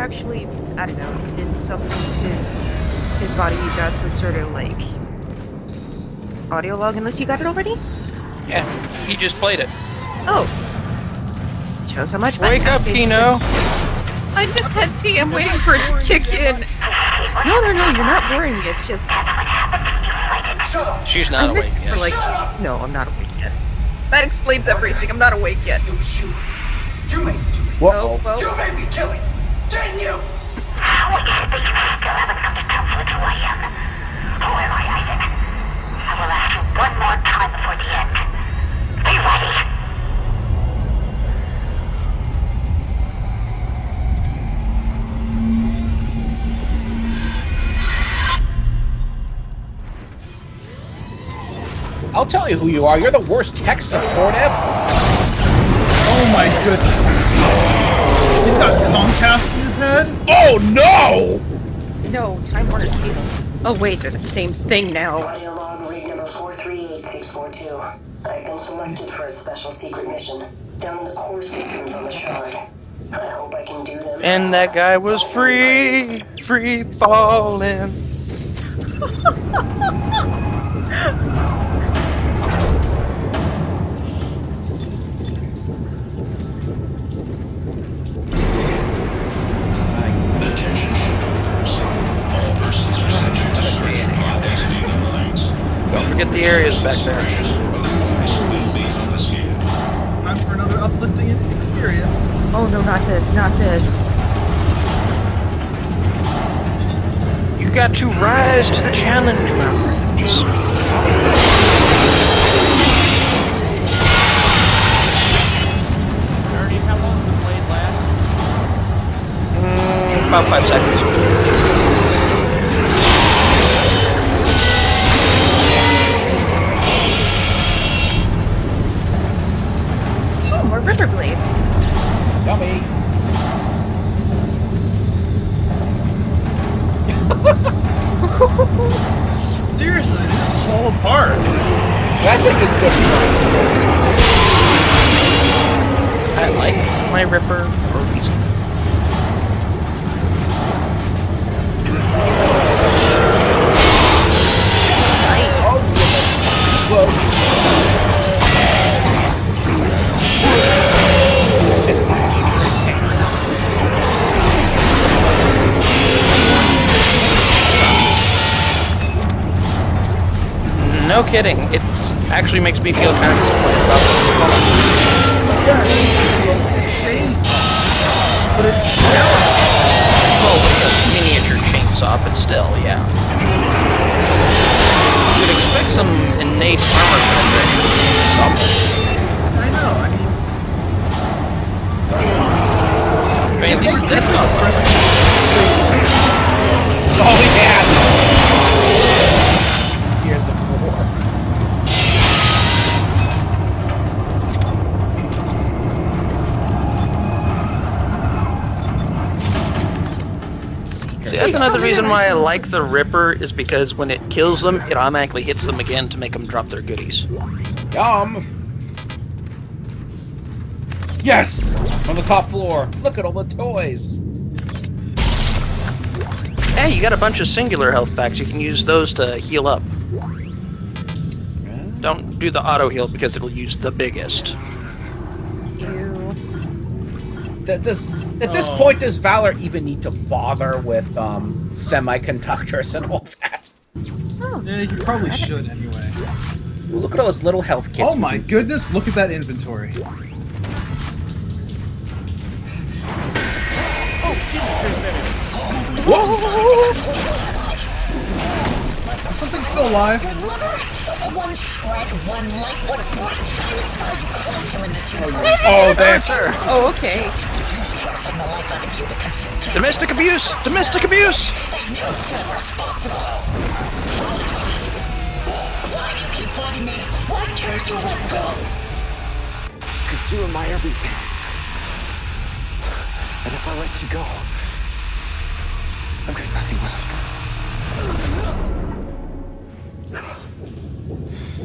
actually, I don't know, he did something to his body, you got some sort of, like, audio log, unless you got it already? Yeah, he just played it. Oh. Shows how much. Wake up, Kino! I just had tea, I'm waiting for it to kick in. No, you're not boring me, it's just... She's not awake yet. Like, no, I'm not awake yet. That explains everything, I'm not awake yet. You made me do it. Whoa. You made me kill it. Didn't you? How would you think you have to have enough to tell who I am? Who am I, Isaac? I will ask you one more time before the end. Be ready. I'll tell you who you are. You're the worst tech support ever. Oh my goodness. He's got Comcast in his head? Oh no! No, Time Warner Cable. Oh wait, they're the same thing now. Audio log read number 438642. I've been selected for a special secret mission. Down in the core systems on the shard. I hope I can do them. And that guy was free falling. Don't forget the areas back there. Time for another uplifting experience. Oh no, not this, not this. You got to rise to the challenge, my friends. Nerdy, how long does the blade last? About 5 seconds. More river blades. Yummy. Seriously, they just fall apart. That thing is good fun. I like my Ripper for a reason. Nice. Whoa. No kidding, it actually makes me feel kind of disappointed about this. Yeah, it's chainsaw. But it's Well, it's a miniature chainsaw, but still, yeah. You'd expect some innate armor penetration. Something. I know, I mean, at least that's not armor. Oh yeah! Here's a war. See, that's another reason why I like the Ripper, is because when it kills them, it automatically hits them again to make them drop their goodies. Yum! Yes! On the top floor. Look at all the toys. Hey, you got a bunch of singular health packs. You can use those to heal up. Don't do the auto heal because it'll use the biggest. At this point, does Valor even need to bother with semiconductors and all that? Oh, Yeah, you probably should anyway. Well, look at all those little health kits. Oh my goodness, look at that inventory. Something's still alive. One shred, one light, one bright shining star you cling to in this universe. Oh, that's her. Oh, okay. Forcing the life out of you because you can't. Domestic abuse! Domestic abuse! Stand your feel responsible. Why do you keep fighting me? Why can't you let go? Because you are my everything. And if I let you go, I've got nothing left.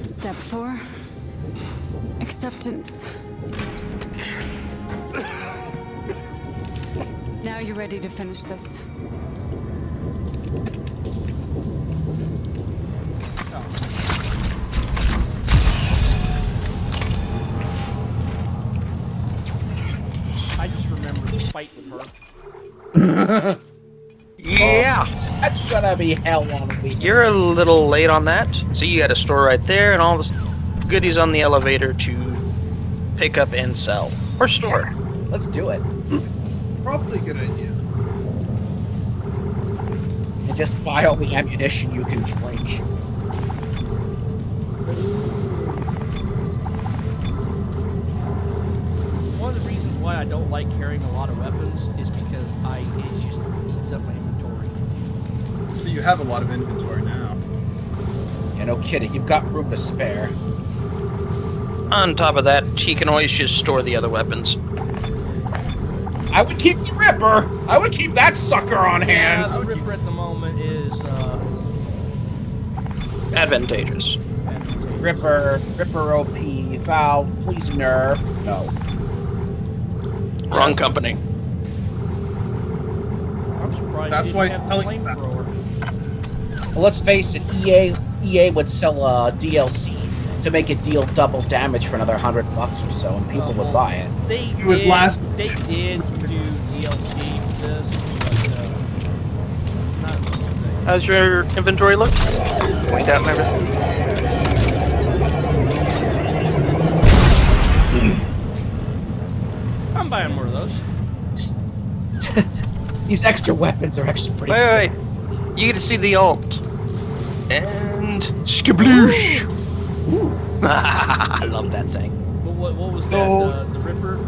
Step 4. Acceptance. Now Are you ready to finish this? I just remember the fight with her. Yeah. That's gonna be hell on wheels. You're a little late on that. So you got a store right there and all the goodies on the elevator to pick up and sell. Or store. Let's do it. Probably a good idea. And just buy all the ammunition you can drink. One of the reasons why I don't like carrying a lot of weapons is because it just eats up my inventory. So you have a lot of inventory now. Yeah, no kidding. You've got room to spare. On top of that, he can always just store the other weapons. I would keep the Ripper. I would keep that sucker on hand. Yeah, the Ripper at the moment is Advantageous. Ripper OP, Valve, please nerf. No. Wrong company. I'm surprised. That's you why didn't it's have telling the you that. flamethrower. Well, let's face it. EA would sell a DLC to make it deal double damage for another $100 or so, and people would buy it. They would did. last- They did do DLC for this, but not the whole thing. How's your inventory look? Point out and everything. I'm buying more of those. These extra weapons are actually pretty Wait. You get to see the ult. And skabloosh. I love that thing. What was So- that? The Ripper?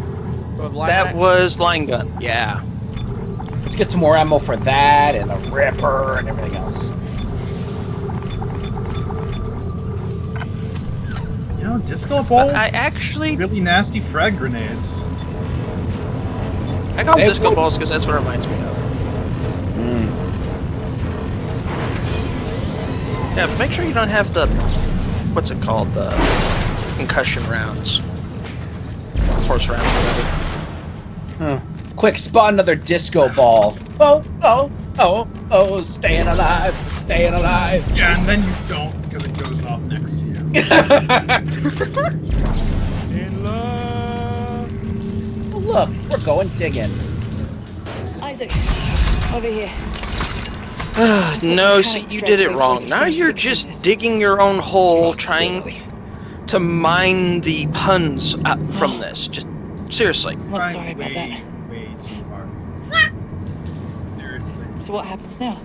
Or Line That Axe? was line gun. Yeah. Let's get some more ammo for that, and the Ripper, and everything else. You know, disco balls. I actually Really nasty frag grenades. I call them Hey, disco what- balls because that's what it reminds me of. Yeah, but make sure you don't have the what's it called, the concussion rounds, force rounds, whatever. Quick, spot another disco ball. Oh, staying alive, staying alive. Yeah, and then you don't because it goes off next to you. In love. Oh, look, we're going digging. Isaac, over here. No, see, you did it wrong. Now you're just digging your own hole, trying to mine the puns out from this. Just seriously. I'm not sorry about that. Way too hard. Seriously. So what happens now?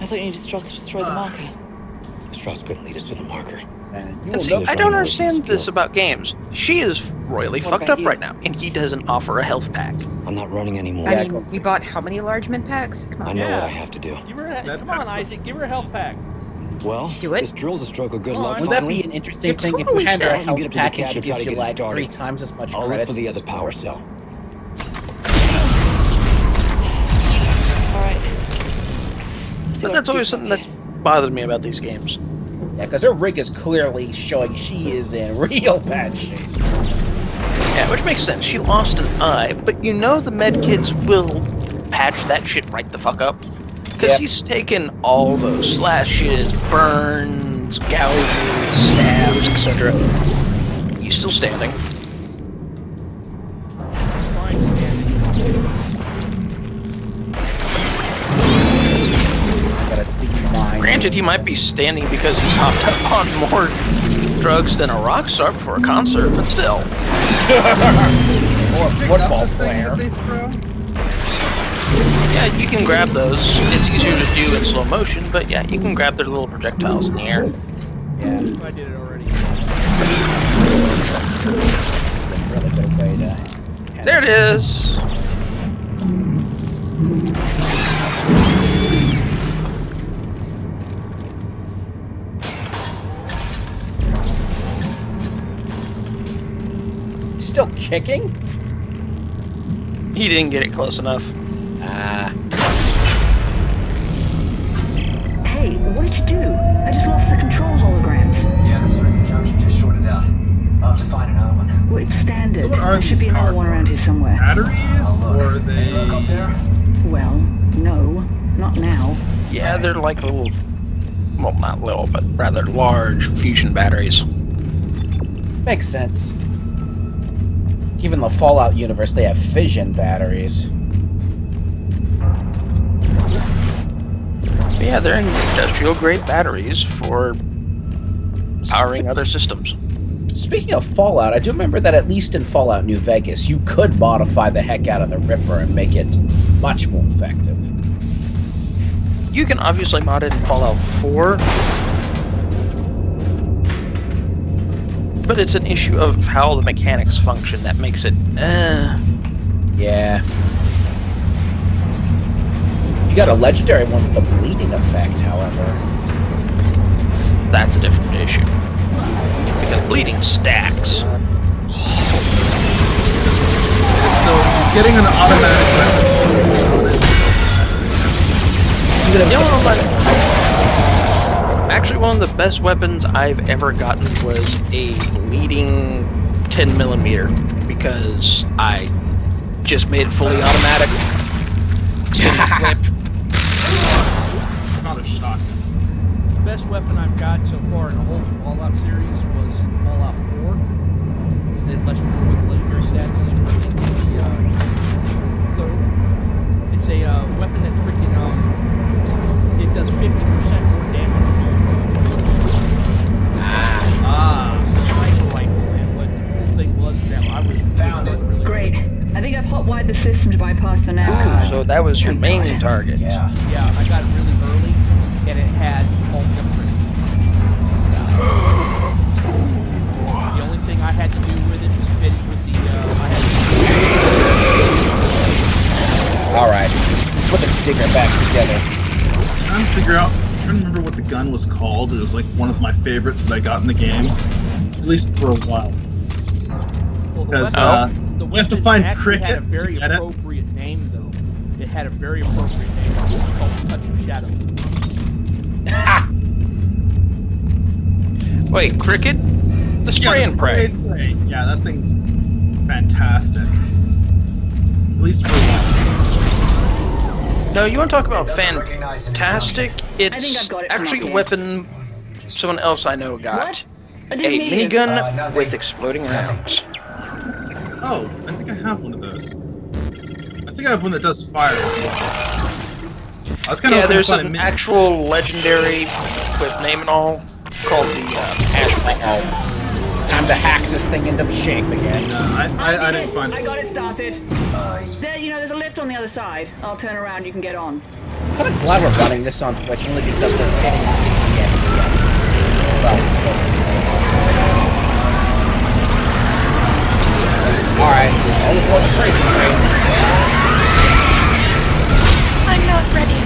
I thought you needed Strauss to destroy the marker. Strauss couldn't lead us to the marker. And see, I don't understand this about games. She is royally What fucked about up you? right now, and he doesn't offer a health pack. I'm not running anymore. I mean, we bought how many large mint packs? Come I on. know Yeah. what I have to do. Give her come on, Isaac. Give her a health pack. Well, Do it. this drill's a stroke of good Come luck. on. Would that finally. be an interesting You're thing totally if you had set. a You health get up to the package cab that to try gives to you get it like started. 3 times as much I'll credits? look for the as other this power one? cell. All right. But that's always something that's bothered me about these games. Yeah, because her rig is clearly showing she is in real bad shape. Yeah, which makes sense. She lost an eye, but you know the med kids will patch that shit right the fuck up. Because Yep. he's taken all those slashes, burns, gouges, stabs, etc. You still standing. Fine standing. Gotta D-mine. Granted, he might be standing because he's hopped up on more drugs than a rock star before a concert, but still. Or a football That's the thing player. that they throw. Yeah, you can grab those. It's easier to do in slow motion, but yeah, you can grab their little projectiles in the air. Yeah, I did it already. really good way to... There it is. Still kicking? He didn't get it close enough. Hey, what did you do? I just lost the controls holograms. Yeah, the circuit junction just shorted out. I'll have to find another one. Well, it's standard. So what are There should these be another power one around his somewhere. Batteries, or are they? Well, no, not now. Yeah, they're like little, well, not little, but rather large fusion batteries. Makes sense. Even the Fallout universe, they have fission batteries. But yeah, they're industrial grade batteries for powering other systems. Speaking of Fallout, I do remember that at least in Fallout New Vegas, you could modify the heck out of the Ripper and make it much more effective. You can obviously mod it in Fallout 4, but it's an issue of how the mechanics function that makes it, Yeah. You got a legendary one with the bleeding effect, however. That's a different issue. Because bleeding stacks. So getting an automatic weapon. Actually, one of the best weapons I've ever gotten was a bleeding 10mm because I just made it fully automatic. Not a shot. The best weapon I've got so far in the whole Fallout series was in Fallout 4. That lets you know what the legendary status is for it's a weapon that freaking it does 50% more damage to your it's a sniper rifle, and what the cool thing was that I was found it really Great. I think I've hotwired the system to bypass the nav card. So that was your main target. Yeah, I got it really early, and it had all the upgrades. The only thing I had to do with it was fit it with the, Alright, put the digger back together. I'm trying to remember what the gun was called. It was like one of my favorites that I got in the game, at least for a while. Because you have to find Cricket had a very to get it. appropriate name, though. It had a very appropriate name. It was called Touch of Shadow. Wait, Cricket? The spray and pray. Yeah, that thing's fantastic. At least for a while. No, you want to talk about fantastic? It's got it actually a weapon someone else I know got. I A didn't need it. minigun with exploding rounds. Oh, I think I have one of those. I think I have one that does fire. I was kind of there's an actual legendary with name and all called the Ash. Time to hack this thing into shape again. I didn't find I it. got it started. There, there's a lift on the other side. I'll turn around, you can get on. I'm kind of glad we're running this on Twitch, only because we're getting 60 FPS. Alright, all aboard the crazy train. I'm not ready.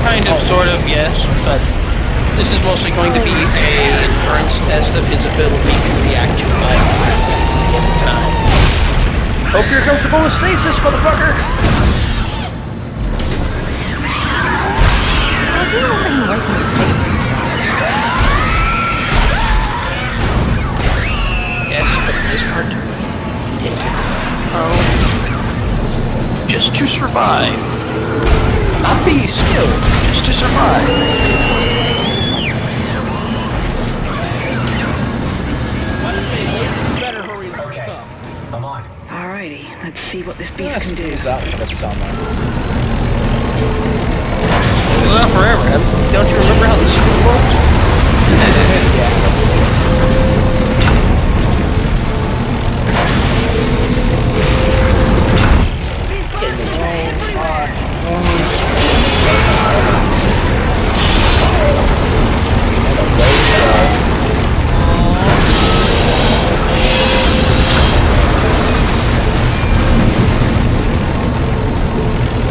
Kind of, sort of, yes, but this is mostly going to be an endurance test of his ability to react to life threats at any given time. Hope you're comfortable with stasis, motherfucker! I do already work with stasis. Yes, but this part needed. Oh. Just to survive. Not be skilled, just to survive. Alrighty, let's see what this beast can do. Up for the summer. Well, not forever. Don't you remember how the super worked?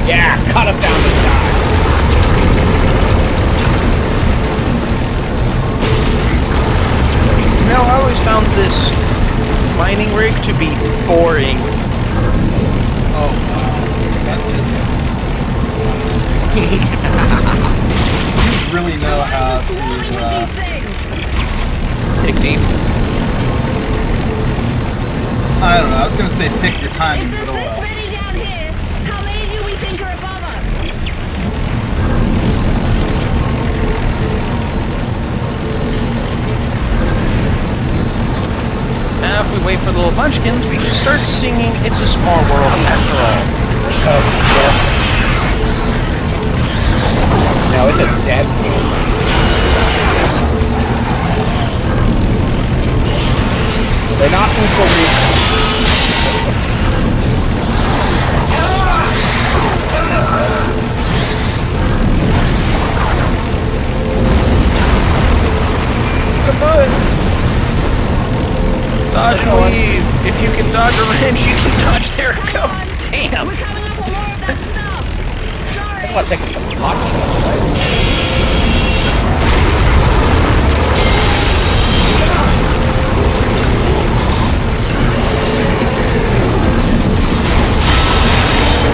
Yeah, cut him down the sides. I always found this mining rig to be boring. Oh, wow. That's just... really know how to Dig deep. I don't know, I was gonna say pick your timing, but oh well. How many do we think are above us? Now, if we wait for the little munchkins, we can start singing "It's a Small World" after all. No, it's a dead world. They're not info. Come on. Dodge and weave. If you can dodge a wrench, you can dodge their go. Damn. We're coming up on more of that stuff. Sorry. I want to take some hot shots, right?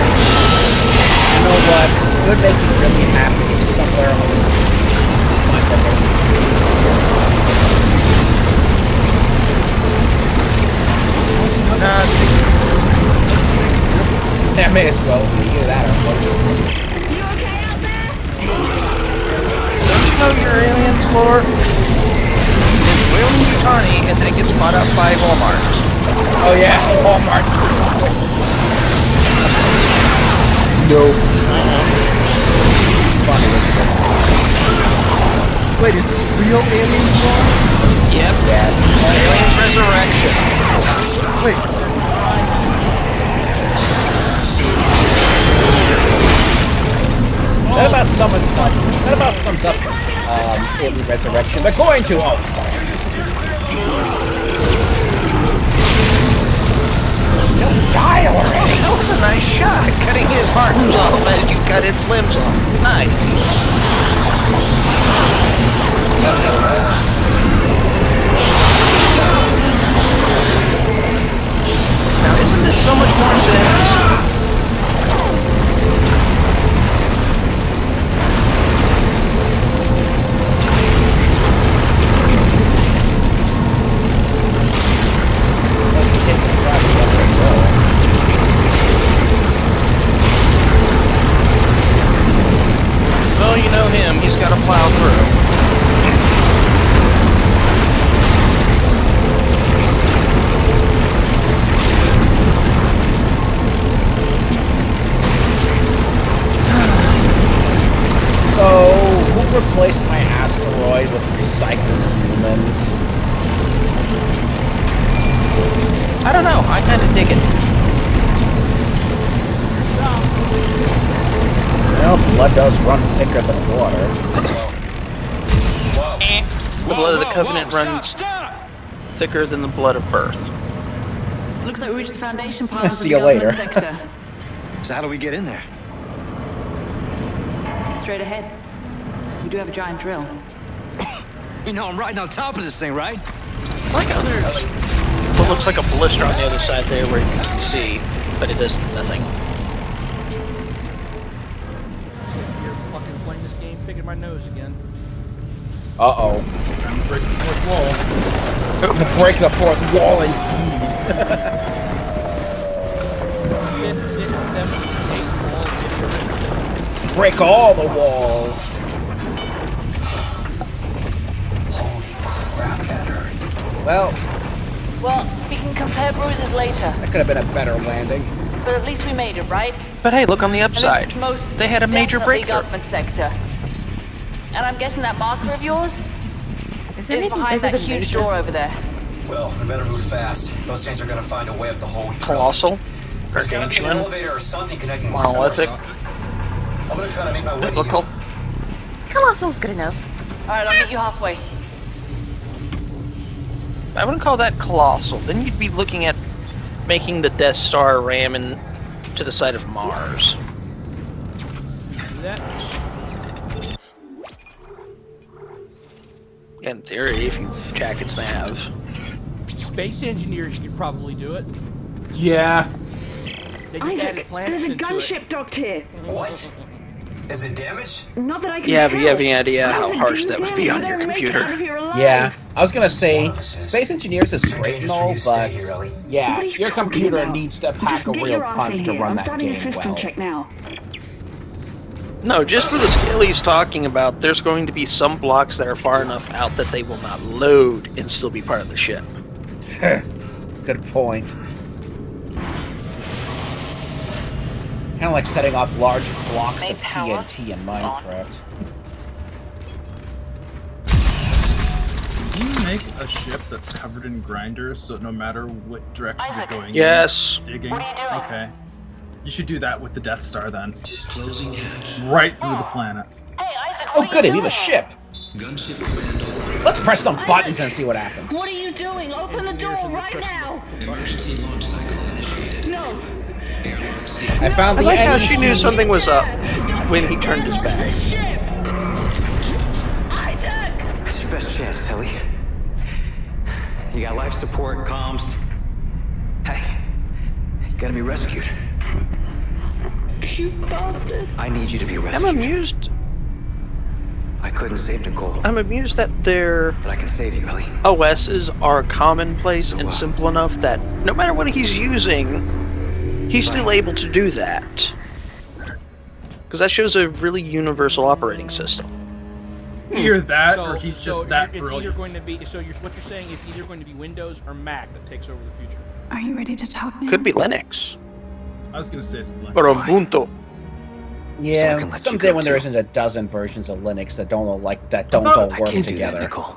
You know what? It would make me really happy if somewhere I was that may as well be either that or close. You okay out there? Don't you know your aliens, lore? It's Whalen Yutani, and then it gets bought up by Walmart. Oh yeah, Walmart. No. Funny. Wait, is this real aliens lore? Yep. Yeah. Aliens Resurrection. Wait. That about sums up Alien Resurrection. They're going to just die already. That was a nice shot, cutting his arms off as you cut its limbs off. Nice. Now, isn't this so much more intense? Well, you know him, he's got to plow through. So, who replaced my asteroid with recycled humans? I don't know, I kind of dig it. Well, blood does run thicker than water. The blood of the Covenant runs thicker than the blood of birth. Looks like we reached the foundation piles of See the you later. government sector. So how do we get in there? Straight ahead. We do have a giant drill. You know, I'm right on top of this thing, right? Like how there's what looks like a blister on the other side there where you can see, but it does nothing. You're fucking playing this game, picking my nose again. Uh-oh. I'm breaking the fourth wall. Break the fourth wall, indeed. 5th, 6th, 7th, 8th wall. Break all the walls. Well, Well, we can compare bruises later, that could have been a better landing. but at least we made it, right? But hey, look on the And this upside. is most They had a major definitely breakthrough. government sector. And I'm guessing that marker of yours Is is behind that huge door over there. Well, we better move fast. Those things are gonna find a way up the hole. Colossal, There's gotta be an gargantuan, elevator or something connecting the monolithic, I'm gonna try to make my way to biblical. Colossal's good enough. Alright, I'll meet you halfway. I wouldn't call that colossal. Then you'd be looking at making the Death Star ram in to the side of Mars. Do that. In theory, if you jack its nav. Space engineers could probably do it. Yeah. They just added planets there's a into gunship docked here. What? Is it damaged? Not that I can Yeah, tell. but you have any idea how Isaac, harsh do that you would be on really your think they're gonna make it out of computer? here alive? Yeah, I was gonna say, Space Engineers is great and all, but yeah, What are you your talking computer about? needs to pack Just a get real your ass punch in to here. run I'm that starting a game system well. check now. No, just for the scale he's talking about, there's going to be some blocks that are far enough out that they will not load and still be part of the ship. Good point. Kind of like setting off large blocks of TNT in Minecraft. Can you make a ship that's covered in grinders so no matter what direction you're going Yes. digging? Okay. You should do that with the Death Star then. Right through the planet. Oh goody, we have a ship! Let's press some buttons and see what happens. What are you doing? Open the door right now! Emergency launch cycle initiated. No! I found I the like how enemy. she knew something was up when he turned his back. Isaac! It's your best chance, Ellie. You got life support, comms. Hey, you gotta be rescued. You bastard! I need you to be I'm rescued. amused. I couldn't save Nicole, I'm amused that their but I can save you, Ellie. OSs are commonplace and simple enough that no matter what he's using, he's still able to do that. Because that shows a really universal operating system. Either that, So- or he's so just that it's either brilliant. going to be what you're saying is either going to be Windows or Mac that takes over the future. Are you ready to talk now? Could be Linux. I was gonna say something. Or Ubuntu. Yeah, So I can let you someday go when there too. isn't a dozen versions of Linux that don't all I all thought- work Can't do that, together. Nicole.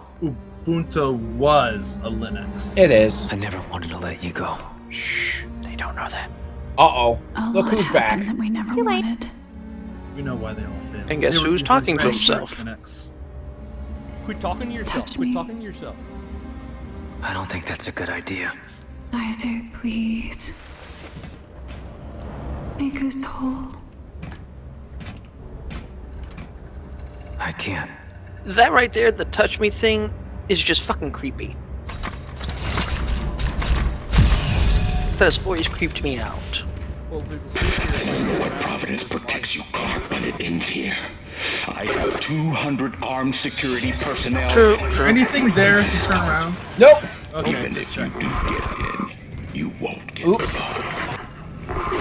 Ubuntu was a Linux. It is. I never wanted to let you go. Shh, they don't know that. Uh-oh. A Look lot who's happened back. that we never wanted. We know why they all failed. And guess They were who's using talking to very himself? short Linux. Quit talking to yourself. Touch Quit me. talking to yourself. I don't think that's a good idea. Isaac, please. Make us whole. I can't. That right there, the touch me thing, is just fucking creepy. That has always creeped me out. Well, What Providence protects you can't let it end here. I have 200 armed security personnel. True, true. Anything there to turn around? Nope. Okay, Even just if you check. do get in, you won't get Oops. far.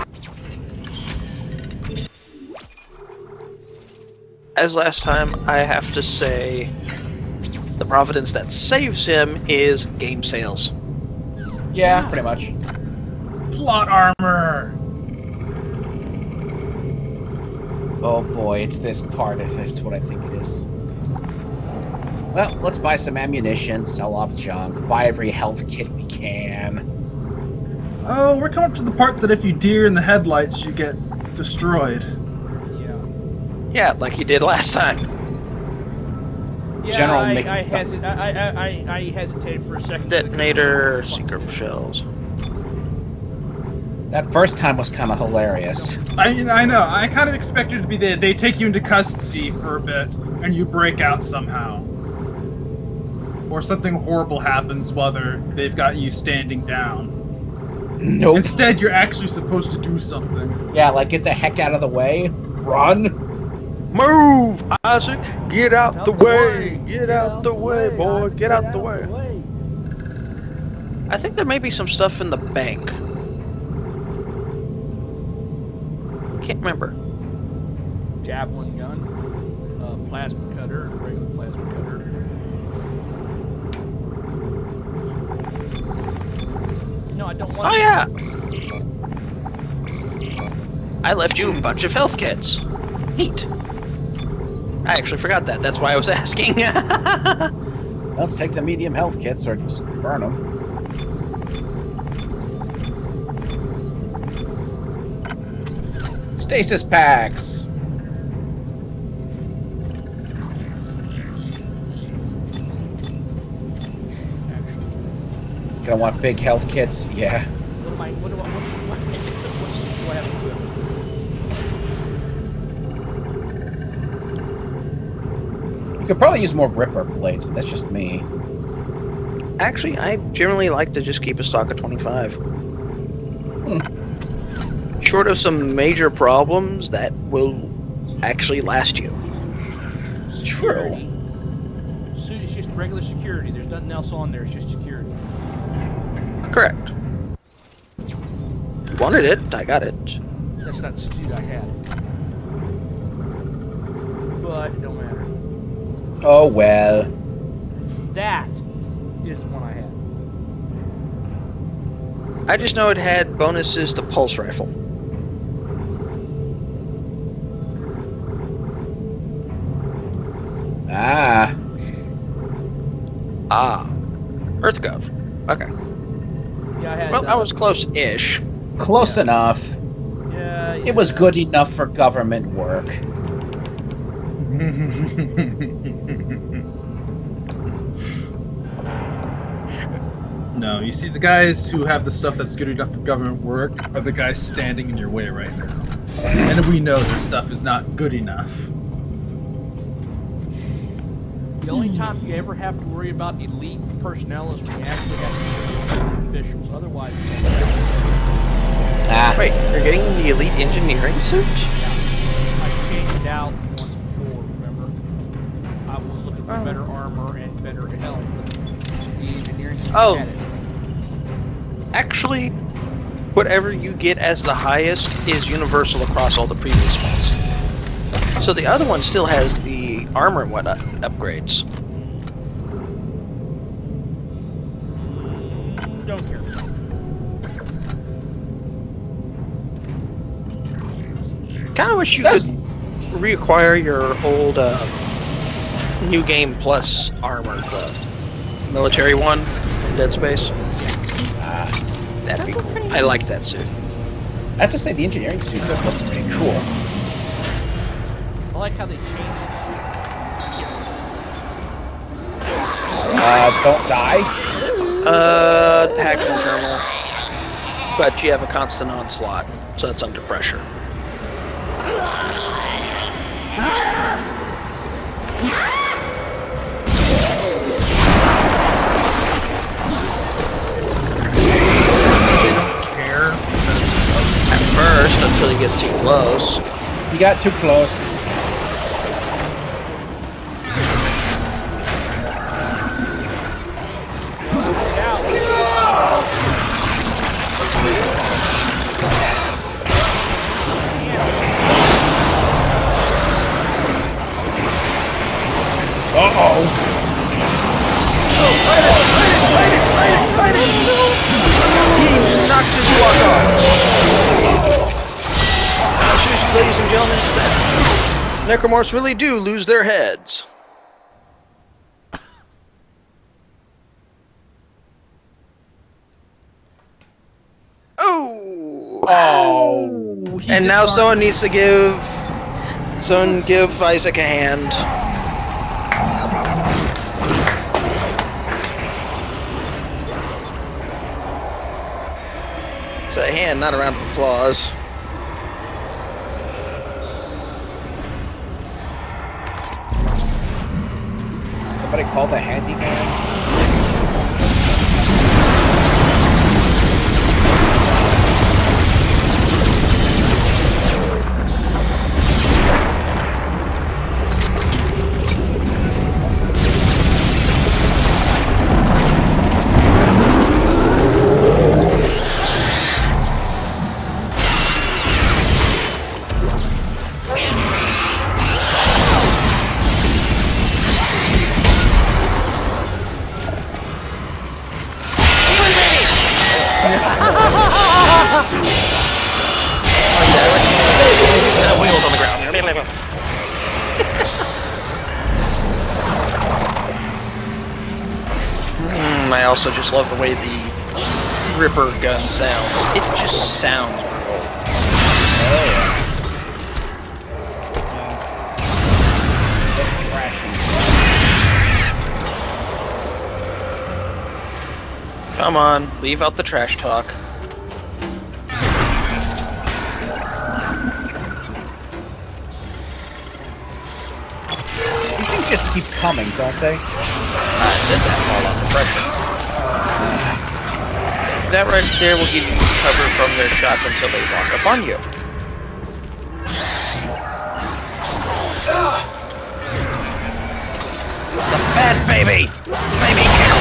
As last time, I have to say, the Providence that saves him is game sales. Yeah, pretty much. Plot armor! Oh boy, it's this part if it's what I think it is. Well, let's buy some ammunition, sell off junk, buy every health kit we can. Oh, we're coming up to the part that if you deer in the headlights, you get destroyed. Yeah, like he did last time. Yeah, General I hesitated for a second. Detonator, secret shells. That first time was kind of hilarious. I know. I kind of expected it to be they take you into custody for a bit, and you break out somehow. Or something horrible happens while they've got you standing down. Nope. Instead, you're actually supposed to do something. Yeah, like get the heck out of the way. Run. Move, Isaac! Get out the way! Get out the way, boy! Get out the way! I think there may be some stuff in the bank. Can't remember. Javelin gun, plasma cutter, regular plasma cutter. No, I don't want. Oh yeah! I left you a bunch of health kits. Neat. I actually forgot that. That's why I was asking. Let's take the medium health kits or just burn them. Stasis packs. Gonna want big health kits? Yeah. What do I have to do? You could probably use more Ripper blades, but that's just me. Actually, I generally like to just keep a stock of 25. Short of some major problems that will actually last you. Security. Suit is just regular security. There's nothing else on there. It's just security. Correct. You wanted it, I got it. That's not the suit I had. But it don't matter. Oh well. That is the one I had. I just know it had bonuses to pulse rifle. Ah. Earth Gov. Okay. Yeah, I had. Well, I was close-ish. Close enough. Yeah. It was good enough for government work. No, you see, the guys who have the stuff that's good enough for government work are the guys standing in your way right now. And we know their stuff is not good enough. The only time you ever have to worry about elite personnel is when you actually have to deal with government officials. Otherwise, Wait, you're getting the elite engineering suit? I changed it out once before, remember? I was looking for better armor and better health. The engineering suit had it. Actually, whatever you get as the highest is universal across all the previous ones. So the other one still has the armor and whatnot upgrades. Don't care. Kind of wish you could reacquire your old New Game Plus armor, the military one from Dead Space. That'd be cool. I like that suit. I have to say, the engineering suit does look pretty cool. I like how they changed Don't die? Hack internal. But you have a constant onslaught, so it's under pressure. At first, until he gets too close. You got too close. Uh-oh. Fight it! He knocked his block off. Ladies and gentlemen, it's that necromorphs really do lose their heads. Oh! And now someone needs to give Isaac a hand. It's a hand, not a round of applause. Somebody call the handyman. Wheels on the ground. I also just love the way the Ripper gun sounds. It just sounds brutal. Oh yeah. That's trashy. Come on, leave out the trash talk. Just keep coming, don't they? I said that all under pressure. That right there will give you cover from their shots until they walk up on you. head, baby! Baby, kick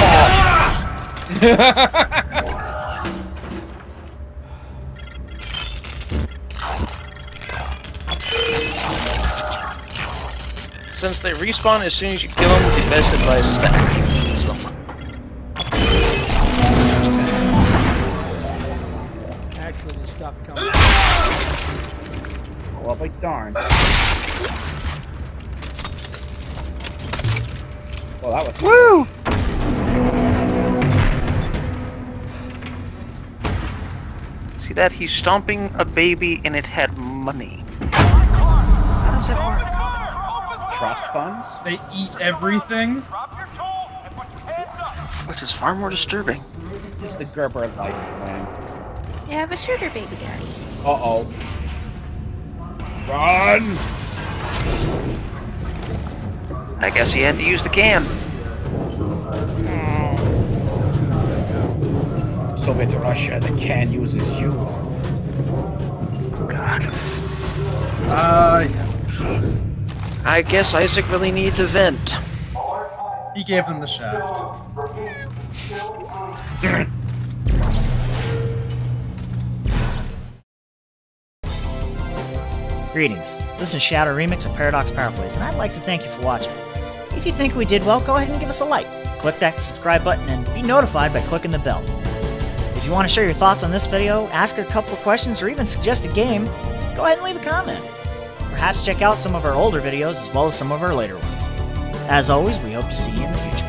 Since they respawn as soon as you kill them, the best advice is to actually use them. Actually, they stopped coming. Well, by darn. Well, that was woo! See that? He's stomping a baby and it had money. How does that work? Trust funds? They eat everything? Which is far more disturbing. It's the Gerber life plan. You have a sugar baby daddy. Uh-oh. Run! I guess he had to use the can. Soviet Russia, the can uses you. God. Yeah. I guess Isaac really needs a vent. He gave them the shaft. Greetings. This is Shadow Remix of ParadoxPowerPlays, and I'd like to thank you for watching. If you think we did well, go ahead and give us a like. Click that subscribe button and be notified by clicking the bell. If you want to share your thoughts on this video, ask a couple of questions, or even suggest a game, go ahead and leave a comment. Perhaps check out some of our older videos as well as some of our later ones. As always, we hope to see you in the future.